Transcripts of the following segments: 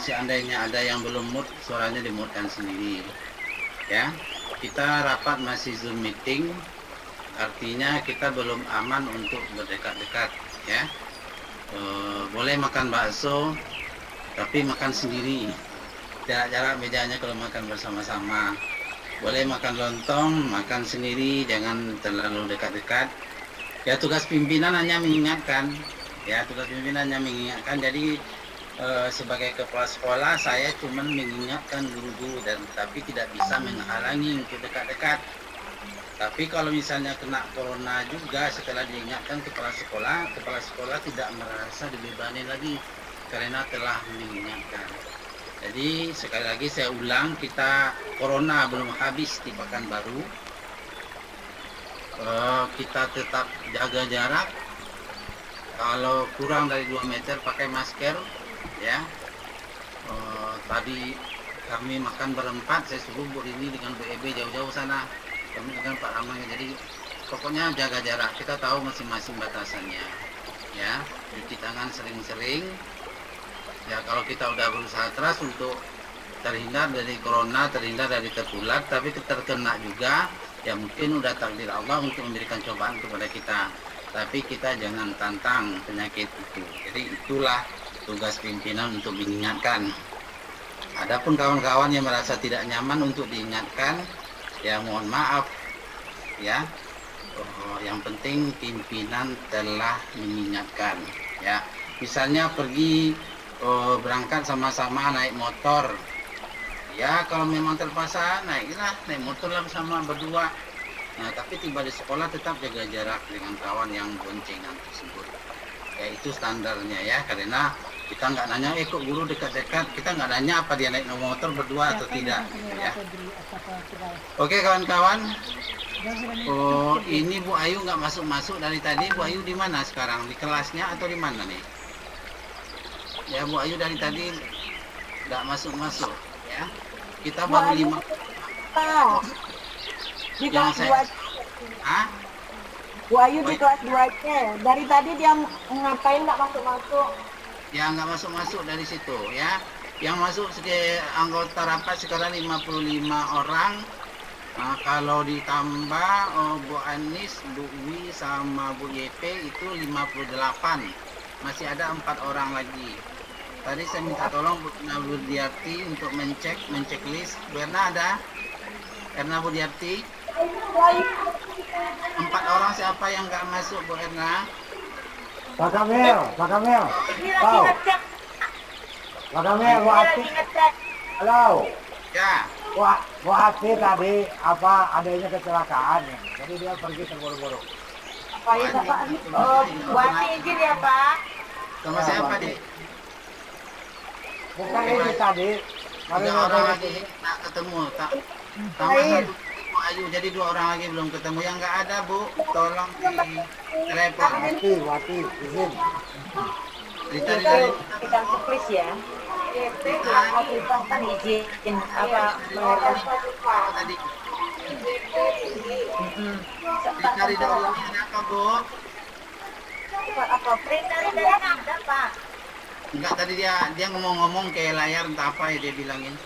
seandainya ada yang belum mood, suaranya dimutkan sendiri. Ya, kita rapat masih Zoom meeting, artinya kita belum aman untuk berdekat-dekat. Ya, boleh makan bakso, tapi makan sendiri. Jarak-jarak mejanya kalau makan bersama-sama. Boleh makan lontong, makan sendiri, jangan terlalu dekat-dekat. Ya, tugas pimpinan hanya mengingatkan. Ya, tugas pimpinan hanya mengingatkan. Jadi sebagai kepala sekolah saya cuma mengingatkan guru-guru dan tapi tidak bisa menghalangi untuk dekat-dekat. Tapi kalau misalnya kena corona juga setelah diingatkan kepala sekolah tidak merasa dibebani lagi karena telah mengingatkan. Jadi sekali lagi saya ulang, kita corona belum habis di Pekanbaru. Kita tetap jaga jarak. Kalau kurang dari 2 meter pakai masker. Ya, tadi kami makan berempat, saya suruh Bu Rini dengan Bu Ebe jauh-jauh sana, kami dengan Pak Ramai. Jadi pokoknya jaga jarak, kita tahu masing-masing batasannya. Ya, cuci tangan sering-sering. Ya, kalau kita udah berusaha keras untuk terhindar dari corona, terhindar dari tertular, tapi terkena juga, ya mungkin udah takdir Allah untuk memberikan cobaan kepada kita. Tapi kita jangan tantang penyakit itu. Jadi itulah tugas pimpinan untuk mengingatkan. Adapun kawan-kawan yang merasa tidak nyaman untuk diingatkan, ya mohon maaf. Ya, yang penting pimpinan telah mengingatkan. Ya, misalnya pergi berangkat sama-sama naik motor. Ya, kalau memang terpaksa naik motor lah bersama berdua. Nah, tapi tiba di sekolah tetap jaga jarak dengan kawan yang boncengan tersebut. Ya, itu standarnya ya, karena kita nggak nanya, kok guru dekat-dekat, kita nggak nanya apa dia naik motor berdua atau tidak. Ya. Oke kawan-kawan, ini Bu Ayu nggak masuk-masuk dari tadi. Bu Ayu di mana sekarang? Di kelasnya atau di mana nih? Ya, Bu Ayu dari tadi nggak masuk-masuk. Ya, kita baru 5. Di kelas 2. Bu Ayu di kelas 2-nya. Dari tadi dia ngapain nggak masuk-masuk? Ya, nggak masuk-masuk dari situ ya. Yang masuk sebagai anggota rapat sekarang 55 orang. Nah, kalau ditambah Bu Anis, Bu Wi sama Bu YP itu 58. Masih ada 4 orang lagi. Tadi saya minta tolong Bu Budiarti untuk mencek list. Bu Erna ada? Erna Budiarti? 4 orang siapa yang nggak masuk Bu Erna? Pak Kamil, Pak Kamil, tahu? Pak Kamil, Bu Ati, halo. Ya. Bu Ati tadi adanya kecelakaan ya, jadi dia pergi terburu-buru. Pak itu Pak, Bu Ati izin ya Pak. Sama siapa deh? Bukan ini tadi. 3 orang lagi tak ketemu, tambah 1 Bu Ayu, jadi 2 orang lagi belum ketemu. Yang nggak ada Bu, tolong di telepon. Wati, izin. Kita Kita tulis ya. Kan izin apa tadi? Dicari dulu apa Bu? Apa print dari ada Pak? Enggak, tadi dia ngomong-ngomong ke layar entah apa ya dia bilangin.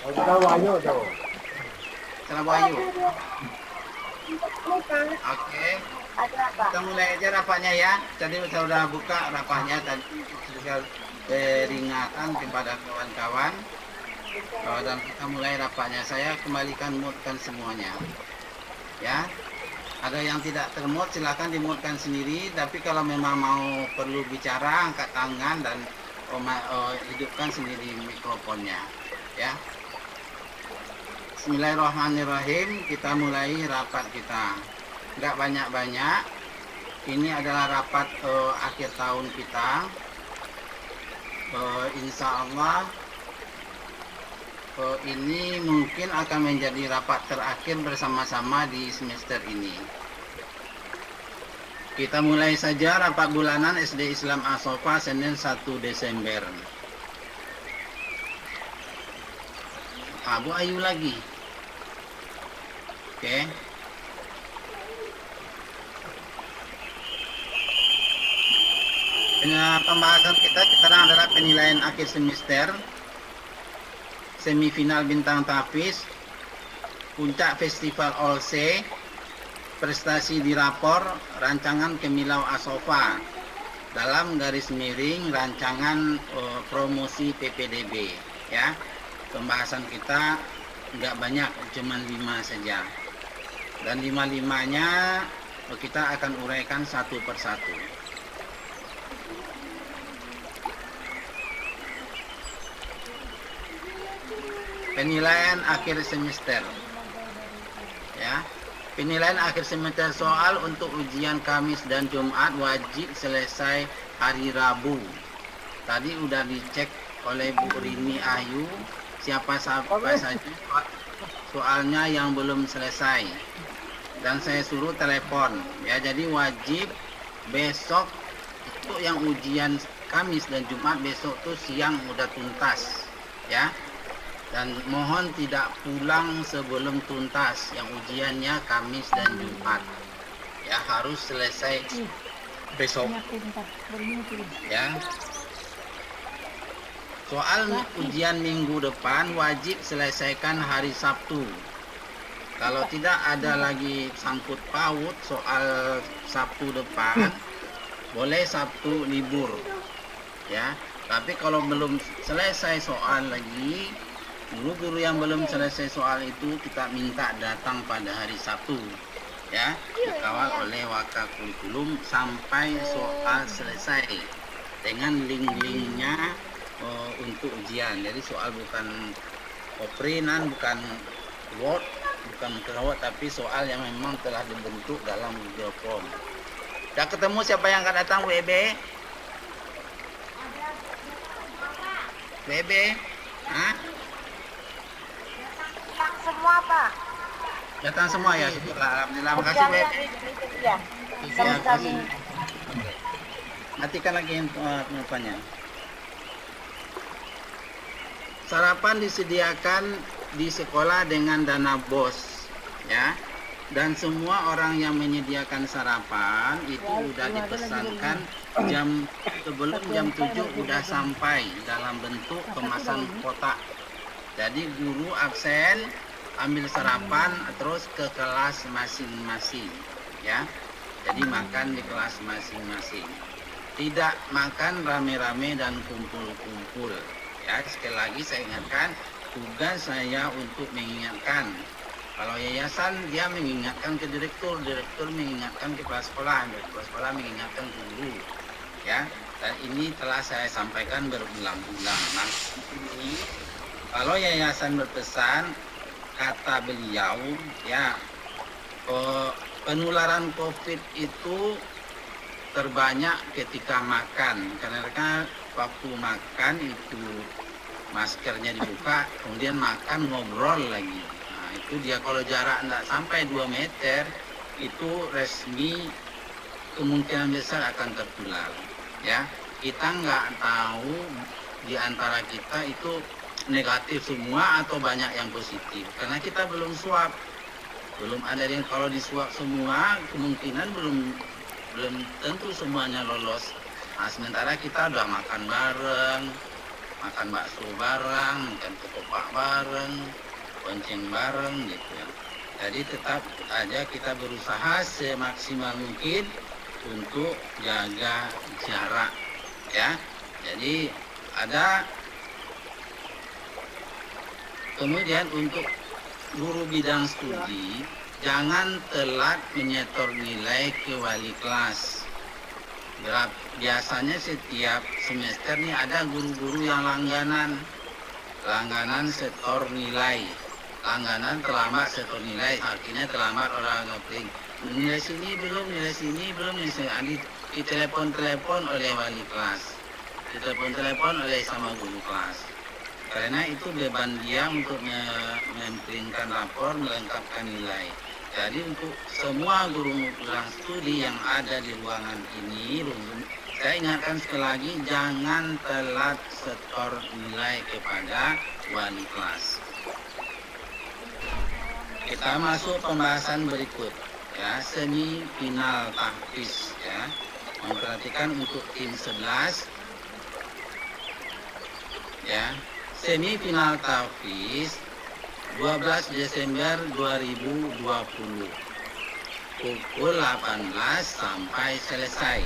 Kita Wahyu tuh. Salah Bu Ayu. Oke. Kita mulai aja rapatnya ya. Tadi saya sudah buka rapatnya tadi juga peringatan kepada kawan-kawan. Dan kita mulai rapatnya. Saya kembalikan moodkan semuanya. Ya. Ada yang tidak termood silakan dimodkan sendiri. Tapi kalau memang mau perlu bicara, angkat tangan dan hidupkan sendiri mikrofonnya. Ya. Bismillahirrahmanirrahim. Kita mulai rapat kita. Nggak banyak-banyak. Ini adalah rapat akhir tahun kita. Insya Allah ini mungkin akan menjadi rapat terakhir bersama-sama di semester ini. Kita mulai saja rapat bulanan SD Islam Asofa Senin 1 Desember. Bu Ayu lagi. Oke. Pembahasan kita sekarang adalah penilaian akhir semester, semifinal bintang tapis, puncak festival Olse, prestasi di rapor, rancangan Kemilau Asofa, dalam garis miring rancangan promosi PPDB. Ya, pembahasan kita nggak banyak, cuma 5 saja. Dan 5-5-nya kita akan uraikan satu persatu. Penilaian akhir semester. Ya. Penilaian akhir semester soal untuk ujian Kamis dan Jumat wajib selesai hari Rabu. Tadi udah dicek oleh Bu Rini Ayu siapa saja soalnya yang belum selesai. Dan saya suruh telepon. Ya, jadi wajib besok untuk yang ujian Kamis dan Jumat besok tuh siang udah tuntas. Ya. Dan mohon tidak pulang sebelum tuntas yang ujiannya Kamis dan Jumat. Ya, harus selesai besok. Ya. Soal ujian minggu depan wajib selesaikan hari Sabtu. Kalau tidak ada lagi sangkut paut soal Sabtu depan, boleh Sabtu libur. Ya. Tapi kalau belum selesai soal lagi, guru-guru yang belum selesai soal itu kita minta datang pada hari Sabtu, ya, dikawal oleh Waka Kurikulum sampai soal selesai dengan link-linknya untuk ujian. Jadi soal bukan oprinan, bukan Word, bukan Word, tapi soal yang memang telah dibentuk dalam Google Form. Sudah ketemu siapa yang akan datang, WB? WB? Hah? Semua Pak. Datang semua ya, syukurlah. Alhamdulillah. Makasih, Web. Ya. Kami. Matikan lagi penutupannya. Sarapan disediakan di sekolah dengan dana BOS, ya. Dan semua orang yang menyediakan sarapan itu sudah dipesankan sebelum jam 7 sudah sampai dalam bentuk kemasan kotak. Jadi guru absen, ambil sarapan terus ke kelas masing-masing, ya. Jadi makan di kelas masing-masing. Tidak makan rame-rame dan kumpul-kumpul. Ya, sekali lagi saya ingatkan, tugas saya untuk mengingatkan. Kalau yayasan dia mengingatkan ke direktur, direktur mengingatkan ke kepala sekolah, kepala sekolah mengingatkan ke guru. Ya, dan ini telah saya sampaikan berulang-ulang. Nah, ini kalau yayasan berpesan, kata beliau, ya, penularan COVID itu terbanyak ketika makan. Karena waktu makan itu maskernya dibuka, kemudian makan ngobrol lagi. Nah, itu dia kalau jarak tidak sampai 2 meter, itu resmi kemungkinan besar akan tertular. Ya, kita nggak tahu di antara kita itu negatif semua atau banyak yang positif karena kita belum swab, belum ada yang kalau disuap semua kemungkinan belum tentu semuanya lolos. Nah, sementara kita udah makan bareng, makan bakso bareng, makan ketoprak bareng, bonceng bareng gitu ya. Jadi tetap aja kita berusaha semaksimal mungkin untuk jaga jarak, ya. Jadi ada. Kemudian untuk guru bidang studi, jangan telat menyetor nilai ke wali kelas. Biasanya setiap semester nih ada guru-guru yang langganan setor nilai. Langganan terlambat setor nilai, artinya terlambat orang ngeprint. Nilai sini belum, nilai sini belum, ditelepon oleh wali kelas. Ditelepon oleh sama guru kelas. Karena itu beban dia untuk memprintkan rapor, melengkapkan nilai. Jadi untuk semua guru bidang studi yang ada di ruangan ini, saya ingatkan sekali lagi, jangan telat setor nilai kepada wali kelas. Kita masuk pembahasan berikut, ya, semifinal tahfiz, ya. perhatikan untuk tim 11 ya, semifinal Tafis 12 Desember 2020 pukul 18 sampai selesai.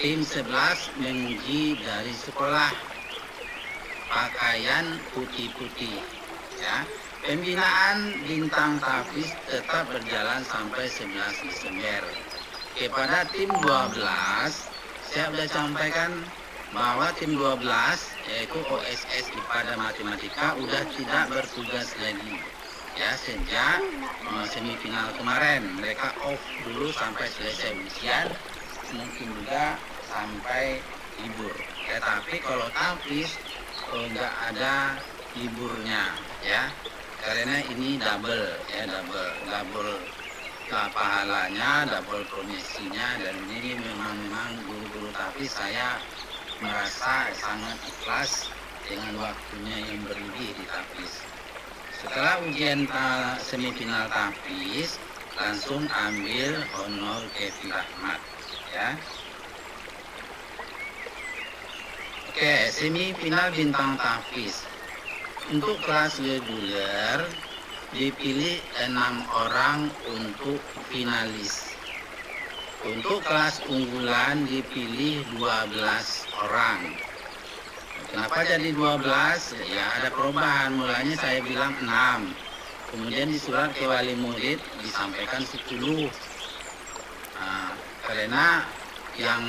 Tim 11 menguji dari sekolah pakaian putih-putih ya. Pembinaan bintang Tafis tetap berjalan sampai 11 Desember. Kepada tim 12 saya sudah sampaikan bahwa tim 12 yaitu OSS IPA dan Matematika udah tidak bertugas lagi ya sejak semifinal kemarin. Mereka off dulu sampai selesai ujian, mungkin juga sampai libur ya. Tapi kalau Tafis nggak ada liburnya ya, karena ini double ya, double pahalanya, double komisinya. Dan ini memang guru-guru Tafis saya merasa sangat ikhlas dengan waktunya yang berlebih di Tafis. Setelah ujian semifinal Tafis, langsung ambil honor Kevi Rahmat ya. Oke, semifinal bintang Tafis. Untuk kelas reguler dipilih 6 orang untuk finalis. Untuk kelas unggulan dipilih 12 orang. Kenapa jadi 12? Ya ada perubahan. Mulanya saya bilang 6. Kemudian di surat ke wali murid disampaikan 10. Karena yang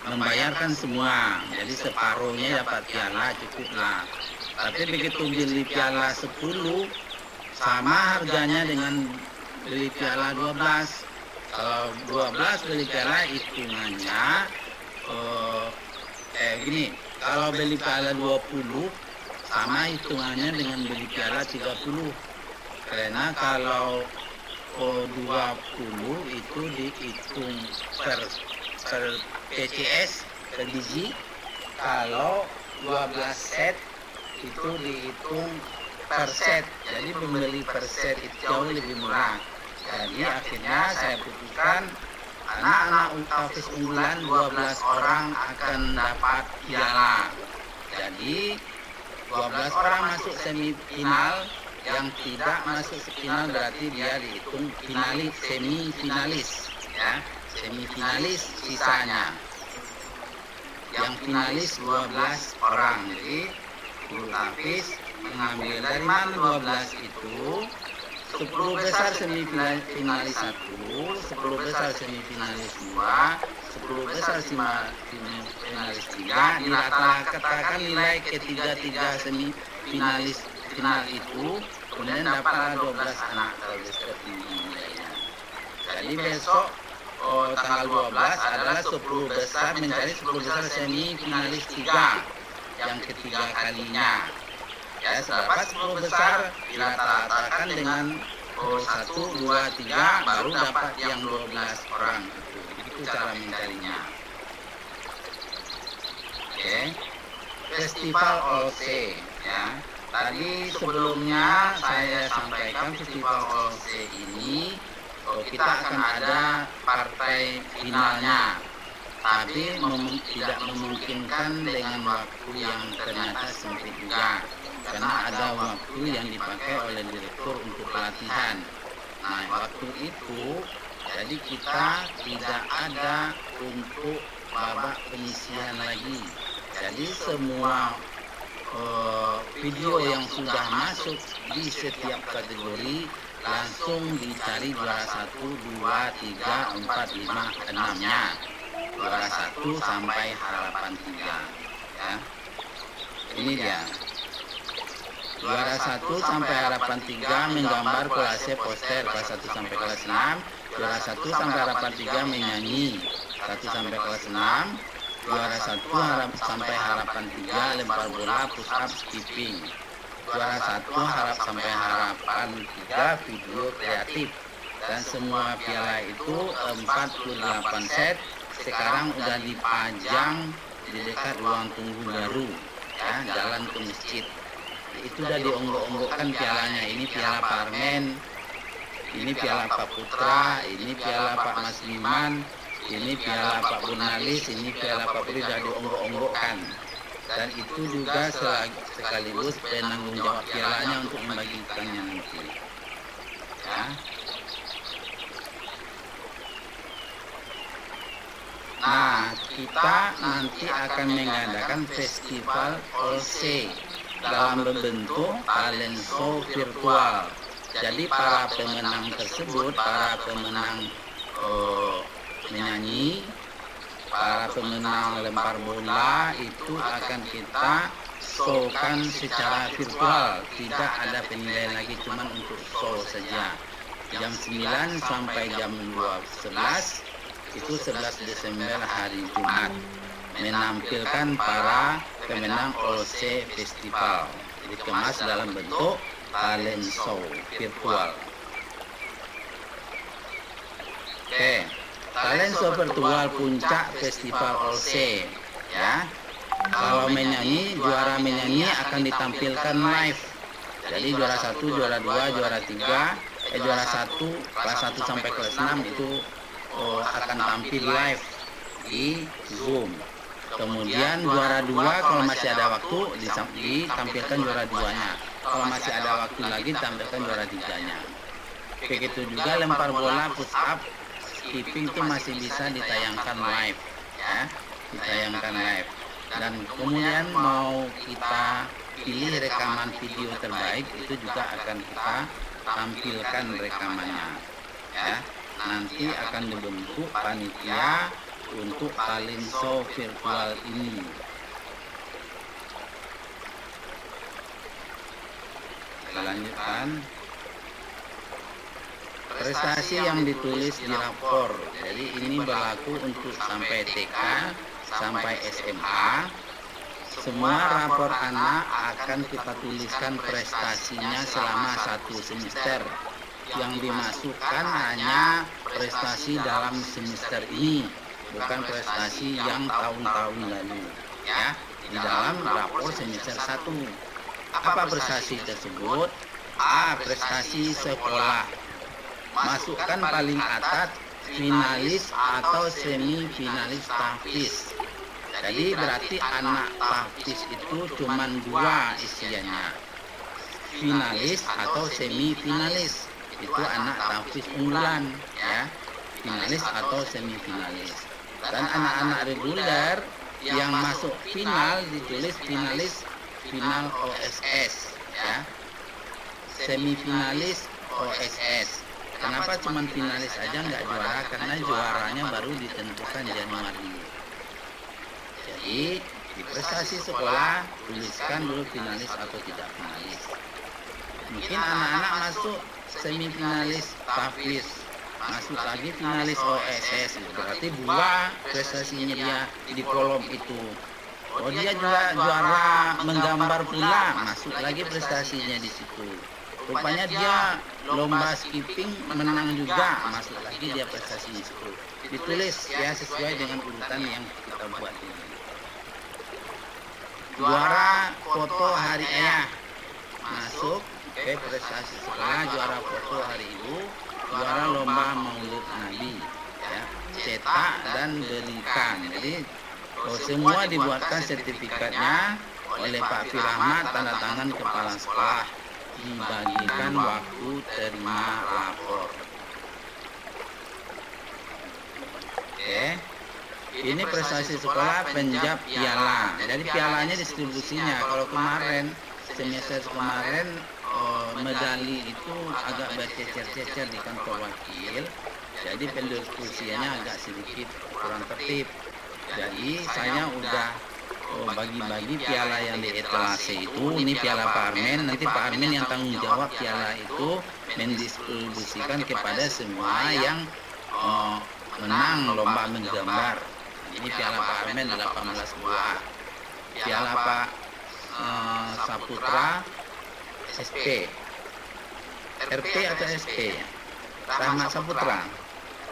membayarkan semua, jadi separuhnya dapat piala cukuplah. Tapi begitu beli piala 10 sama harganya dengan beli piala 12. Kalau 12 beli piala hitungannya gini, kalau beli piala 20 sama hitungannya dengan beli piala 30. Karena kalau 20 itu dihitung per PCS, per biji. Kalau 12 set itu dihitung per set. Jadi membeli per set itu jauh lebih murah. Jadi akhirnya saya putuskan anak-anak Tafis unggulan 12 orang akan dapat piala. Jadi 12 orang masuk semifinal, yang tidak masuk final berarti dia dihitung finalis, semifinalis ya. Semifinalis sisanya. Yang finalis 12 orang. Jadi guru Tafis mengambil dari mana 12 itu? 10 besar semifinalis 1, 10 besar semifinalis 2, 10 besar semifinalis 3, dirata-ratakan nilai ketiga-tiga semifinalis final itu, kemudian dapatlah 12 anak tertinggi nilainya. Jadi besok tanggal 12 adalah 10 besar mencari 10 besar semifinalis 3 yang ketiga kalinya. Ya, sedapat 10 besar dirata-ratakan dengan 1, 2, 3 baru dapat yang 12 orang itu. Itu cara mencarinya. Oke. Festival OC ya. Tadi sebelumnya saya sampaikan festival OC ini kita akan ada partai finalnya. Tapi tidak memungkinkan dengan waktu yang ternyata sempit juga. Karena ada waktu yang dipakai oleh direktur untuk pelatihan. Nah, waktu itu jadi kita tidak ada untuk babak penyisihan lagi. Jadi semua video yang sudah masuk di setiap kategori langsung dicari juara 1, 2, 3, 4, 5, 6-nya. Juara 1 sampai harapan 3 ya. Ini dia. Juara 1 sampai harapan 3 menggambar kolase poster kelas 1 sampai kelas 6. Juara 1 sampai harapan 3 menyanyi 1 sampai kelas 6. Juara 1 sampai harapan 3 lempar bola, push up, skipping. Juara 1 sampai harapan 3 video kreatif. Dan semua piala itu 48 set. Sekarang udah dipajang di dekat ruang tunggu baru ya, jalan ke masjid. Itu udah dionggok-onggokkan pialanya. Ini piala Parmen, ini piala Pak Putra, ini piala Pak Mas Liman, ini piala Pak Burnalis, ini piala Pak Puri sudah dionggok-onggokkan. Dan itu juga sekaligus penanggung jawab pialanya untuk membagikannya nanti. Ya. Nah, kita nanti akan mengadakan festival OC dalam bentuk talent show virtual. Jadi para pemenang tersebut, para pemenang menyanyi, para pemenang lempar bola itu akan kita showkan secara virtual. Tidak ada penilaian lagi, cuma untuk show saja. Jam 9 sampai jam 11 itu 11 Desember hari Jumat, menampilkan para pemenang OC Festival dikemas dalam bentuk talent show virtual. Oke, talent show virtual puncak Festival OC ya. Kalau menyanyi, juara menyanyi akan ditampilkan live. Jadi juara 1, juara 2, juara 3, juara 1 kelas 1 sampai kelas 6 itu akan tampil live di Zoom. Kemudian juara 2 kalau masih ada waktu ditampilkan juara 2-nya. Kalau masih ada waktu lagi ditampilkan juara 3-nya. Begitu juga lempar bola, push up, skipping itu masih bisa ditayangkan live ya, ditayangkan live. Dan kemudian mau kita pilih rekaman video terbaik itu juga akan kita tampilkan rekamannya ya. Nanti akan dibentuk panitia untuk talent show virtual ini. Kita lanjutkan. Prestasi yang ditulis di rapor. Jadi ini berlaku untuk sampai TK, sampai SMA. Semua rapor anak akan kita tuliskan prestasinya selama 1 semester. Yang dimasukkan hanya prestasi dalam semester ini, bukan prestasi yang tahun-tahun lalu ya, di dalam rapor semester 1. Apa prestasi tersebut? A. Prestasi sekolah. Masukkan paling atas finalis atau semifinalis tahfiz. Jadi berarti anak tahfiz itu cuma 2 isiannya, finalis atau semifinalis. Itu anak tahfiz unggulan ya, finalis atau semifinalis. Dan anak-anak reguler yang masuk final ditulis finalis final OSS ya, semifinalis OSS. Kenapa cuma finalis aja nggak juara? Karena juaranya baru ditentukan Januari. Jadi di prestasi sekolah tuliskan dulu finalis atau tidak finalis. Mungkin anak-anak masuk semifinalis tahfiz, masuk lagi finalis OSS, berarti 2 prestasinya dia di kolom itu. Oh, dia juga juara menggambar pula, masuk lagi prestasinya di situ. Rupanya dia lomba skipping menang juga, masuk lagi dia prestasinya di situ. Ditulis ya sesuai dengan urutan yang kita buat ini. Juara foto hari ayah masuk ke prestasi sekolah, juara foto hari ibu, juara lomba maulid nabi ya, cetak dan belikan. Jadi semua dibuatkan sertifikatnya oleh Pak Firahmat, tanda tangan kepala sekolah, dibagikan waktu terima lapor. Oke, ini prestasi sekolah penjab piala. Jadi pialanya distribusinya, kalau kemarin semester kemarin medali itu agak bercecer-cecer di kantor wakil, jadi pendistribusiannya agak sedikit kurang tertib. Jadi saya udah bagi-bagi piala yang di etalase itu. Ini piala Pak Armen, nanti Pak Armen yang tanggung jawab piala itu mendistribusikan kepada semua yang menang lomba menggambar. Ini piala Pak Armen 18 buah. Piala Pak Saputra SP, RP atau SP? Rahmat Saputra.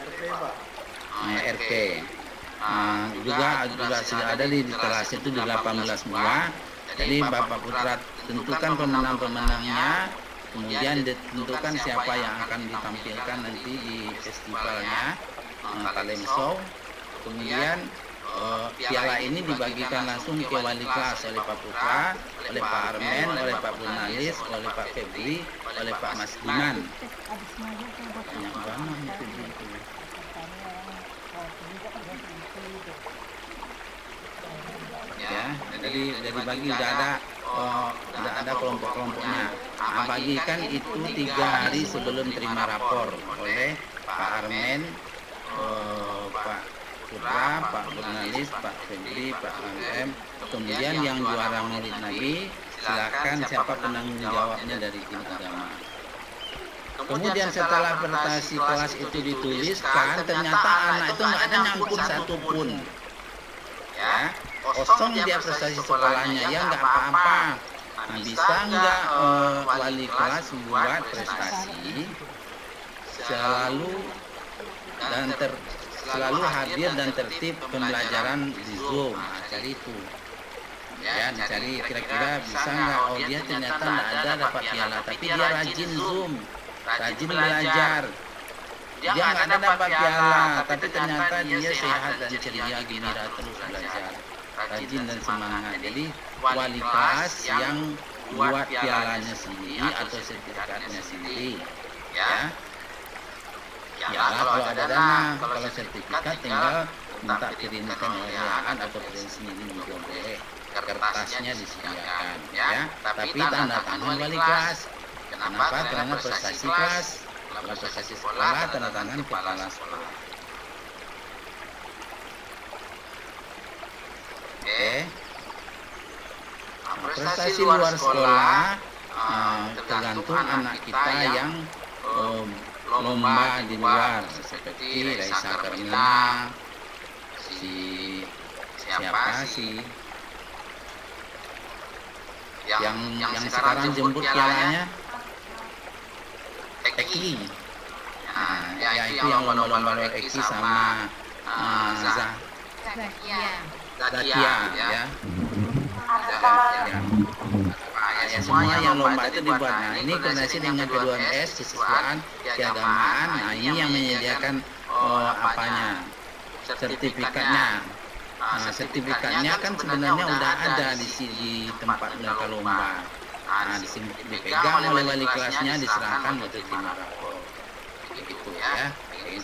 RP Pak. RP. Juga sudah ada di etalase itu di 18 buah. Jadi Bapak Putra tentukan pemenang-pemenangnya, kemudian ditentukan siapa yang akan ditampilkan nanti di festivalnya talent show. Kemudian piala ini dibagikan langsung ke wali kelas oleh Pak Putra, oleh Pak Armen, oleh Pak Burnalis, oleh Pak Febri, oleh Pak Mas Diman. Banyak banget itu. Ya, jadi bagi udah ada kelompok-kelompoknya. Nah, bagikan itu 3 hari sebelum terima rapor oleh Pak Armen, Pak Putra, Pak Burnalis, Pak Febri, Pak AM. Kemudian yang juara Maulid Nabi, silakan siapa penanggung jawabnya dari tim agama. Kemudian setelah prestasi kelas itu dituliskan, ternyata anak itu nggak ada nyangkut satupun. Ya, kosong dia prestasi sekolahnya, ya nggak apa-apa. Nah, bisa nggak wali kelas buat prestasi selalu hadir dan tertib pembelajaran di Zoom. Nah, cari itu. Ya, dicari kira-kira bisa nggak? Oh, dia ternyata nggak ada dapat piala, tapi dia rajin Zoom, rajin belajar. Dia nggak ada dapat piala, tapi ternyata dia sehat dan ceria, gembira terus belajar, rajin dan semangat. Jadi wali kelas yang buat pialanya sendiri atau sertifikatnya sendiri, ya. Ya, kalau ada dana, kalau sertifikat tinggal minta kirimkan olahan atau kirim sendiri juga boleh. Kertasnya disediakan, ya. Tapi tanda tangan wali kelas. Kenapa? Karena prestasi kelas. Kalau prestasi sekolah, tanda tangan kepala sekolah. Oke. Nah, prestasi luar sekolah tergantung anak kita yang lomba di luar, seperti Raisa Karmina, siapa sih yang sekarang jemput pialanya, Eki. Nah, ya itu yang lomba-lomba Eki sama Zakia, ya. Ya, semua yang lomba itu dibuat. Nah, ini koordinasi dengan K2MS, kesiswaan, keagamaan. Nah, ini yang menyediakan apanya, sertifikatnya. Nah, sertifikatnya kan sebenarnya udah ada di tempat mereka lomba. Nah, dipegang oleh wali kelasnya, diserahkan untuk terima rapor. Begitu ya,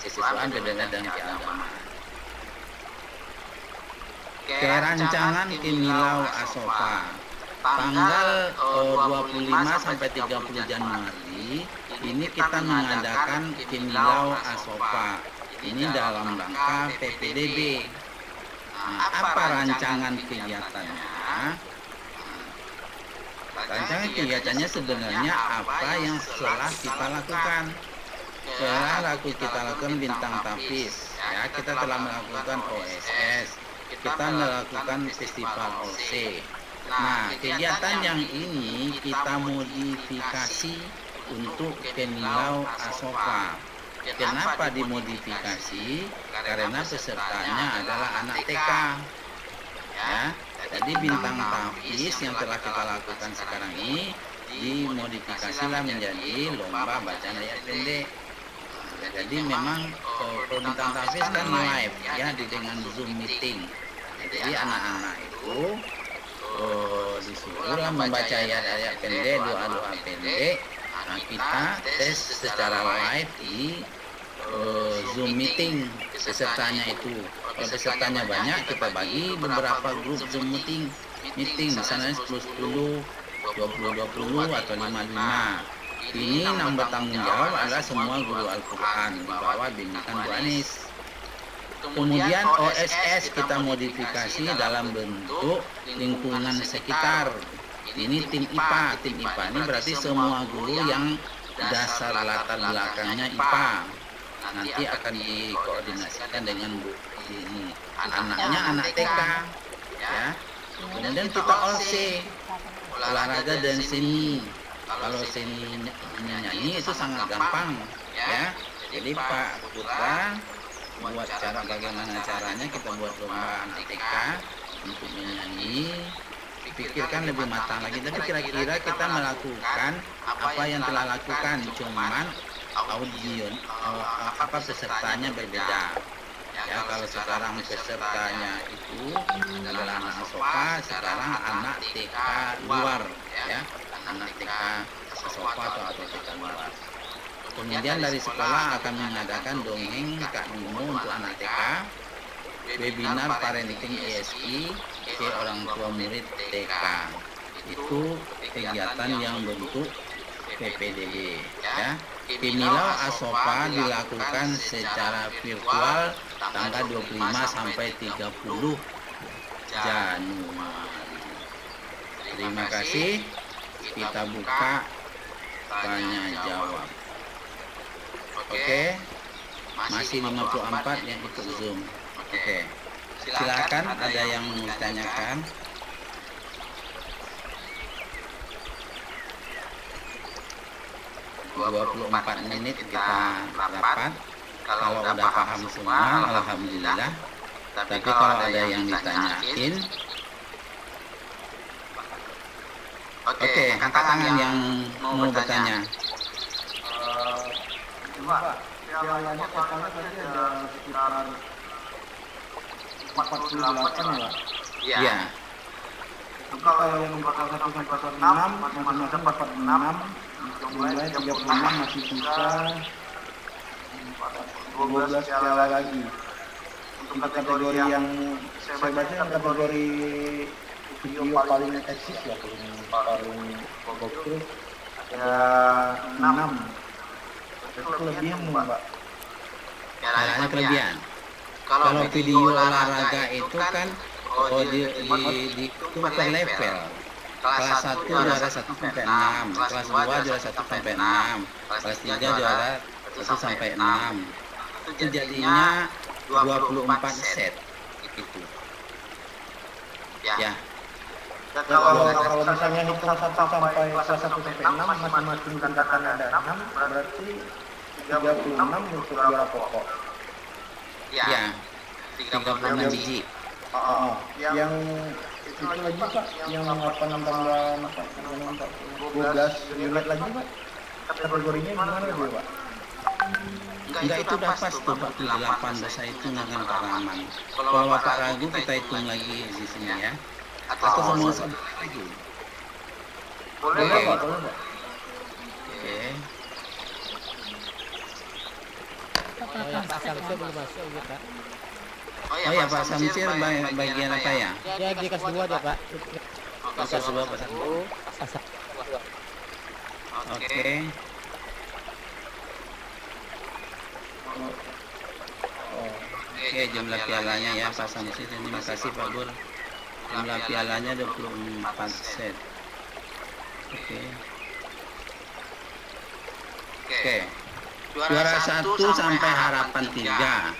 kesiswaan, PDN dan keagamaan. Kerancangan Kemilau Asofa. Tanggal 25 sampai 30 Januari ini kita mengadakan Kemilau Asofa. Ini dalam rangka PPDB. Nah, apa rancangan kegiatannya? Rancangan kegiatannya sebenarnya apa yang setelah kita lakukan. Setelah kita lakukan bintang tapis, ya, kita telah melakukan OSS, kita melakukan festival OC. Nah, kegiatan yang ini kita modifikasi untuk Kemilau Asofa. Kenapa dimodifikasi? Karena pesertanya adalah anak TK. Ya, jadi bintang tapis yang telah kita lakukan sekarang ini dimodifikasilah menjadi lomba bacaan ayat pendek. Jadi memang bintang tapis kan live ya dengan Zoom meeting. Jadi anak-anak itu disuruhlah membaca ayat-ayat pendek, doa-doa pendek. Nah, kita tes secara live di Zoom meeting pesertanya itu. Kalau pesertanya banyak, kita bagi beberapa grup Zoom meeting, misalnya 10-10, 20-20 atau 5-5. Ini yang bertanggung jawab adalah semua guru Al-Quran di bawah bimbingan Bu Anis. Kemudian OSS kita modifikasi dalam bentuk lingkungan sekitar. Ini tim IPA. Tim IPA ini berarti semua guru yang dasar latar belakangnya IPA. Nanti akan dikoordinasikan dengan Bu ini. Anaknya anak TK. Ya. Kemudian kita OC, olahraga dan seni. Kalau seni nyanyi itu sangat gampang, ya. Jadi Pak Putra buat cara bagaimana caranya kita buat lomba anak TK untuk menyanyi. Pikirkan lebih matang lagi. Tapi kira-kira kita melakukan apa yang telah lakukan, cuman audio, pesertanya berbeda. Ya, kalau sekarang pesertanya itu adalah anak Asopa, sekarang anak TK luar, ya, anak TK Asopa atau TK luar. Kemudian dari sekolah akan mengadakan dongeng Kak Nimo untuk anak TK, webinar parenting ESI ke orang tua murid TK. Itu kegiatan yang bentuk PPDB, ya. Pemilau Asopa dilakukan secara virtual tanggal 25 sampai 30 Januari. Terima kasih. Kita buka tanya jawab. Oke. Masih 54 yang ikut Zoom. Oke. Silakan, ada yang mau ditanyakan. ...24 menit kita rapat. Kalau udah paham semua, alhamdulillah. Tapi kalau ada yang ditanyain, oke, angkat tangan yang mau bertanya. Pak, pialanya totalnya tadi ada sekitar 48 ya, Pak? Iya. Itu kalau yang bakal 1 sampai 6, masing-masing dapat 6, jumlahnya 36, masih sisa 12 piala lagi. Untuk kategori yang saya baca, yang kategori video paling eksis ya, paling gokil, ada 6. Itu kelebihan nih, Pak. Pialanya kelebihan. Kalau video olahraga itu kan itu per level. Kelas 1 juara 1 sampai 6, kelas 2 juara 1 sampai 6, kelas 3 juara 1 sampai 6. Itu jadinya 24 set itu. Ya. Kalau misalnya hitung 1 sampai kelas 1 sampai 6, masing-masing tingkatan ada 6, berarti 36 untuk juara pokok. Ya. 36 biji. Yang itu lagi, Pak, yang 8 tambah 12 unit lagi, Pak. Kategorinya gimana dia, Pak? Enggak, itu udah pas tuh 48 dosa itu dengan Pak Rahman. Kalau Bapak ragu kita hitung lagi di sini ya. Atau semua lagi. Boleh, Pak, boleh, Pak. Oke. Pak Samsir belum masuk ya, Pak. Oh ya, Pak Samsir bagian apa ya? Ya di kelas 2 aja, Pak. Kelas 2 Pak Samsir. Oke. Oke, jumlah pialanya ya Pak Samsir. Terima kasih Pak Bur. Jumlah pialanya 24 set. Oke. Juara 1 sampai harapan 3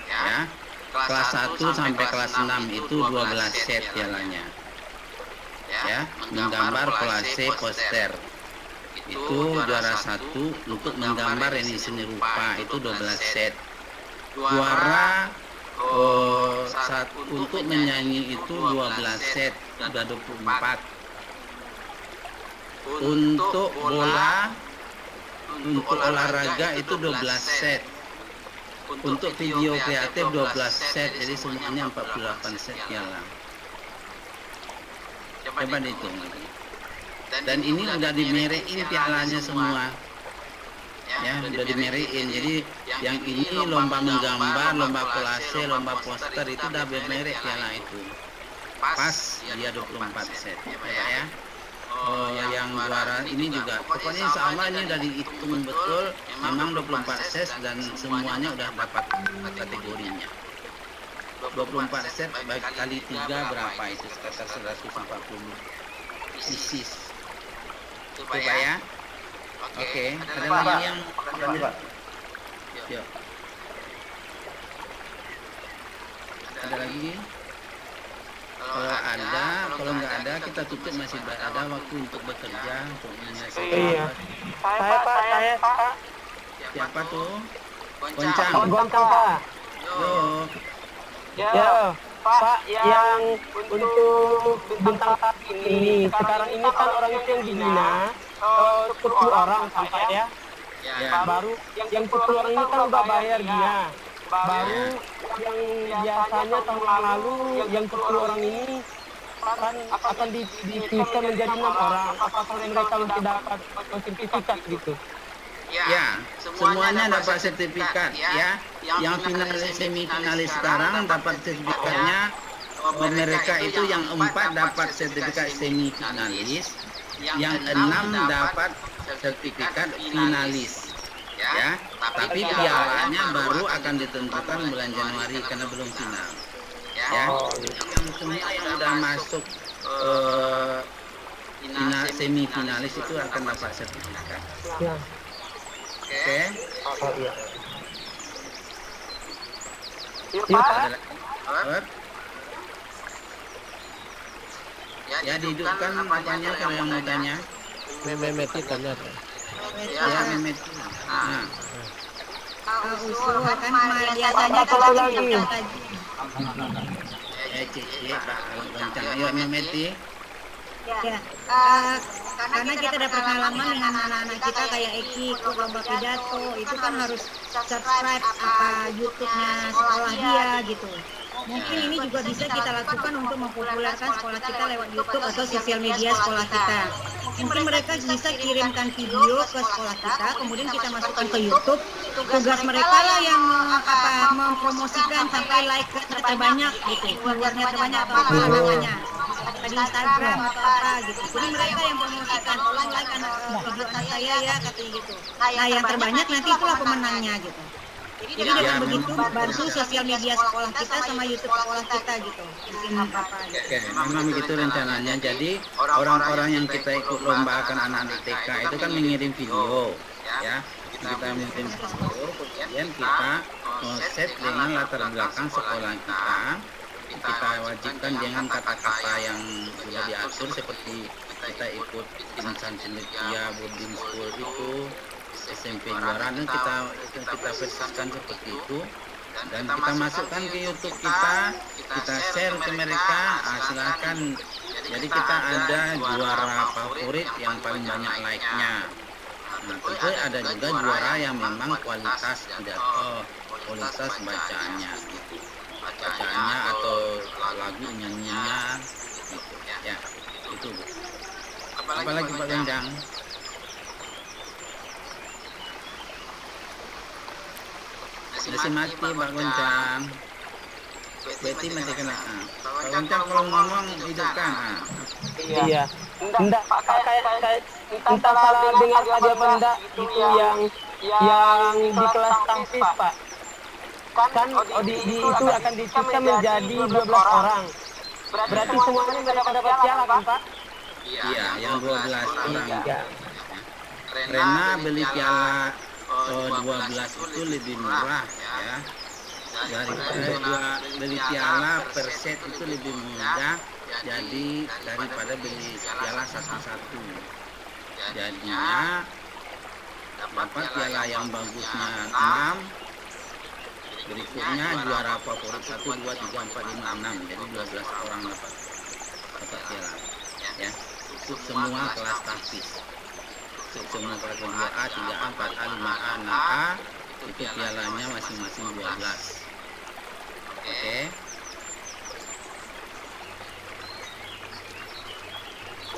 ya. Kelas 1 sampai kelas 6 itu 12 set pialanya. Ya, menggambar kolase poster. Itu juara 1 untuk menggambar ini seni rupa itu 12 set. Juara untuk menyanyi itu 12 set, sudah 24. Untuk bola, untuk olahraga itu 12 set. Untuk video kreatif 12 set, jadi semuanya 48 set piala. Coba dihitung lagi. Dan ini udah dimerein pialanya semua. Ya, udah dimerein. Jadi yang ini lomba menggambar, lomba kolase, lomba poster itu udah bermerek piala itu. Pas dia 24 set. Ya. Oh, yang juara ini juga. Pokoknya insya Allah ini udah dihitung betul. Memang 24 set dan semuanya udah dapat kategorinya. 24 set kali 3 berapa itu? Sekitar 140 pieces. Coba ya. Oke, ada lagi yang Pak. Yuk. Ada lagi? Kalau nggak ada kita tutup, masih ada waktu untuk bekerja untuk menyelesaikan. Iya. Saya Pak. Siapa tuh? Goncang. Goncang, Pak. Yo. Ya, Pak, yang untuk bintang ini sekarang ini kan orang itu yang dibina 10 orang sampai ya. Ya. Baru yang 10 orang ini kan udah bayar dia. Baru yang biasanya tahun lalu yang 10 orang ini kan akan ditweetkan menjadi 6 orang. Apakah mereka masih dapat sertifikat gitu? Ya, semuanya dapat sertifikat ya. Yang finalis semifinalis sekarang dapat sertifikatnya. Mereka itu yang 4 dapat sertifikat semifinalis, yang 6 dapat sertifikat finalis. Ya, tapi pialanya baru akan ditentukan bulan Januari karena belum final. Ya, yang semua yang sudah masuk semifinalis itu akan dapat sertifikat. Ya. Oke. Oh iya. Pak. Ya, dihidupkan apanya kalau yang mau tanya. Memeti tanya. Ya, Memeti. Nah. Usul kan biasanya Satu lagi. Cici, Pak Goncang. Ayo, Memeti. Ya, karena kita ada pengalaman dengan anak-anak kita kayak Eki ikut lomba pidato, itu kan harus subscribe apa YouTube-nya sekolah dia gitu. Mungkin ini juga bisa kita lakukan untuk mempopulerkan sekolah kita lewat YouTube atau sosial media sekolah kita. Mungkin mereka bisa kirimkan video ke sekolah kita, kemudian kita masukkan ke YouTube. Tugas mereka lah yang mempromosikan sampai like terbanyak gitu, viewernya terbanyak atau apa namanya. Di Instagram atau apa gitu. Jadi mereka yang promosikan, tolong like video anak saya ya, katanya gitu. Nah yang terbanyak nanti itulah pemenangnya gitu. Jadi dengan begitu bantu sosial media sekolah kita sama YouTube sekolah kita gitu. Bikin apa gitu. Oke, memang begitu rencananya. Jadi orang-orang yang kita ikut lombakan anak-anak TK itu kan mengirim video, ya. Kita mengirim video, kemudian kita set dengan latar belakang sekolah kita. Kita wajibkan dengan kata-kata yang sudah diatur seperti kita ikut insan cendekia boarding school itu SMP juara, dan kita versikan seperti itu dan kita masukkan ke YouTube kita share ke mereka. Silahkan. Jadi kita ada juara favorit yang paling banyak like-nya. Nah, tentu ada juga juara yang memang kualitas pidato, kualitas bacaannya gitu. Bacaannya atau lagu nyanyinya gitu ya, itu Bu. Apalagi Pak Gendang? Masih mati Pak Goncang. Berarti masih kena. Pak Goncang kalau ngomong hidupkan. Iya. Enggak, kayak entah salah dengar tadi apa enggak, itu yang di kelas tahfiz Pak. Kan itu akan ditutupkan menjadi 12 orang. Berarti semuanya mereka dapat piala kan Pak? Iya, yang 12 orang. Rena beli piala 12 itu lebih murah ya. Daripada beli piala per set itu lebih mudah. Jadi daripada beli piala satu-satu. Jadinya dapat piala yang bagusnya 6. Berikutnya juara favorit 1, 2, 3, 4, 5, 6. Jadi 12 orang dapat piala. Ya, untuk semua kelas tahfiz. Untuk semua kelas 2A, 3A, 4A, 5A, 6A itu pialanya masing-masing 12. Oke.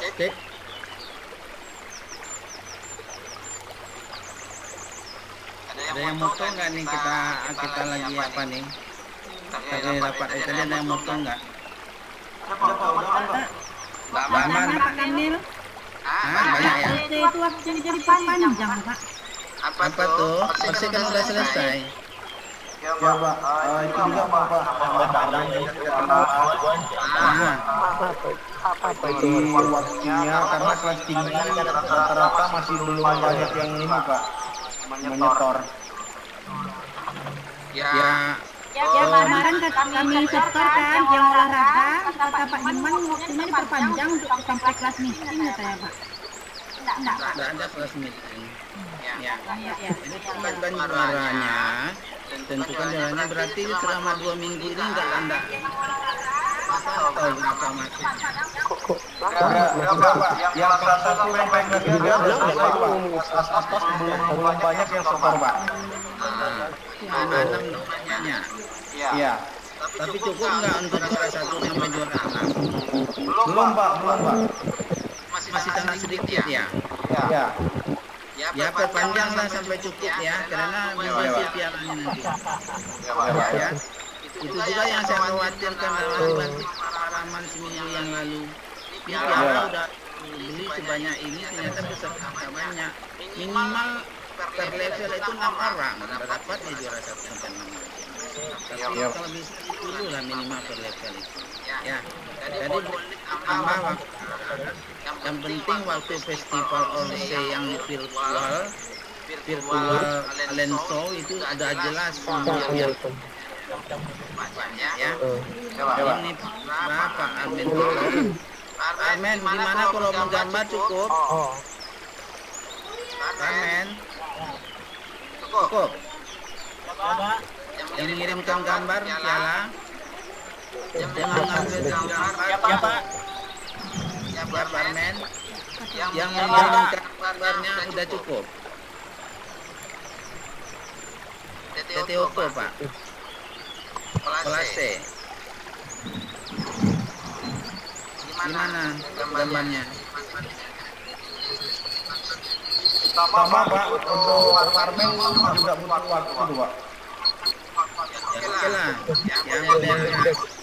Oke. Ada yang moto nggak nih, kita lagi apa nih? Tadi dapat tadi ada yang moto nggak? Aman. Pak Kamil, Banyak ya. itu waktu jadi panjang Pak. Apa tuh? Persi kan udah selesai. Ya Pak, itu juga Pak, kadang-kadang kita kenal Apa itu waktunya karena kelas tinggi rata-rata masih belum banyak yang ini Pak, menyetor. Ya. Ya kemarin kami setor kan yang olahraga, kata Pak Diman waktunya diperpanjang untuk sampai kelas meeting kata ya Pak. Enggak. Tidak ada kelas meeting. Ya. Ini tentukan juaranya. Tentukan juaranya berarti selama 2 minggu ini enggak tahu berapa masuk. Yang satu sampai kelas 3 udah selesai Pak. Atas belum banyak yang setor Pak. 6 namanya. Iya. Tapi cukup nggak untuk juara 1 sampai juara 6? Belum Pak. Masih sangat sedikit ya. Iya. Ya perpanjanglah sampai cukup ya, karena durasi pialanya nanti. Ya. Itu juga yang saya khawatirkan dalam pengalaman seminggu yang lalu. Ini piala udah beli sebanyak ini, ternyata peserta nggak banyak. Minimal per level itu 6 orang dapat ya juara 1 sampai 6. Tapi kalau bisa 10 lah minimal per level itu. Ya. Jadi boleh tambah waktu. Yang penting waktu festival Orse yang virtual talent show itu udah jelas semuanya. Ya. Ini berapa Armen? Armen gimana kalau menggambar cukup? Armen cukup. Yang mengirimkan gambar piala, yang mengambil gambar ya Pak Armen, yang mengirimkan gambarnya udah cukup. TT Auto Pak, kelas C. Gimana gambarnya? Sama Pak, untuk Armen juga butuh waktu tuh Pak. Ya oke lah, yang model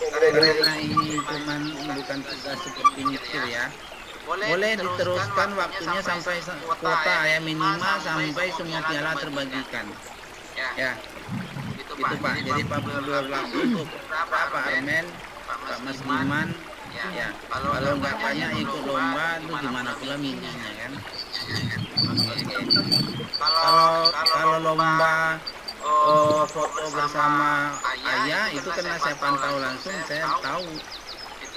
karena ini cuman bukan tugas seperti nyetir ya. Boleh diteruskan waktunya sampai kuota ya, minimal sampai semua piala terbagikan. Ya, itu Pak. Jadi Pak berlaku untuk Pak Armen, Pak Mas Diman. Ya, kalau nggak banyak ikut lomba, itu gimana pula minimnya kan? Kalau lomba foto bersama ayah itu karena saya pantau langsung, saya tahu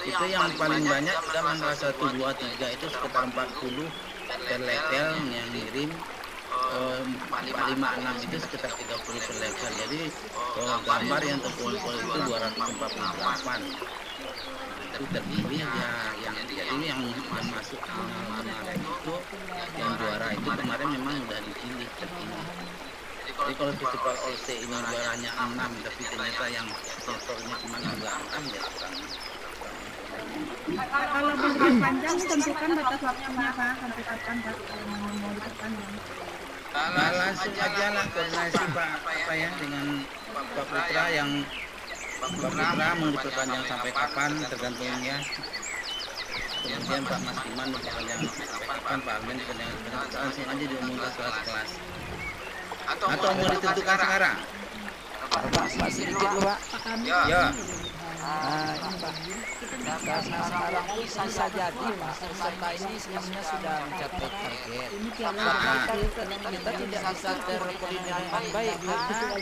itu yang paling banyak sudah antara 1, 2, 3 itu sekitar 40 per level yang ngirim, 4, 5, 6 itu sekitar 30 per level. Jadi gambar yang terkumpul itu 248. Itu terpilih ya, yang masuk kemarin itu yang juara itu kemarin memang sudah dipilih terpilih. Jadi kalau festival Orse ini juaranya 6 tapi ternyata yang sponsornya cuma 6 ya kurang. Kalau diperpanjang tentukan batas waktunya Pak, sampai kapan Pak mau diperpanjang? Langsung aja lah koordinasi Pak dengan Pak Putra yang mau diperpanjang sampai kapan tergantung ya. Kemudian Pak Mas Iman diperpanjang sampai kapan, Pak Armen diperpanjang langsung aja diumumkan kelas-kelas. Atau mau ditentukan sekarang? Pak sedikit dulu Pak. Ya. Ini Pak, karena sekarang bisa jadi Pak, peserta ini sebenarnya sudah mencapai target. Kita tidak bisa terkoordinir dengan baik karena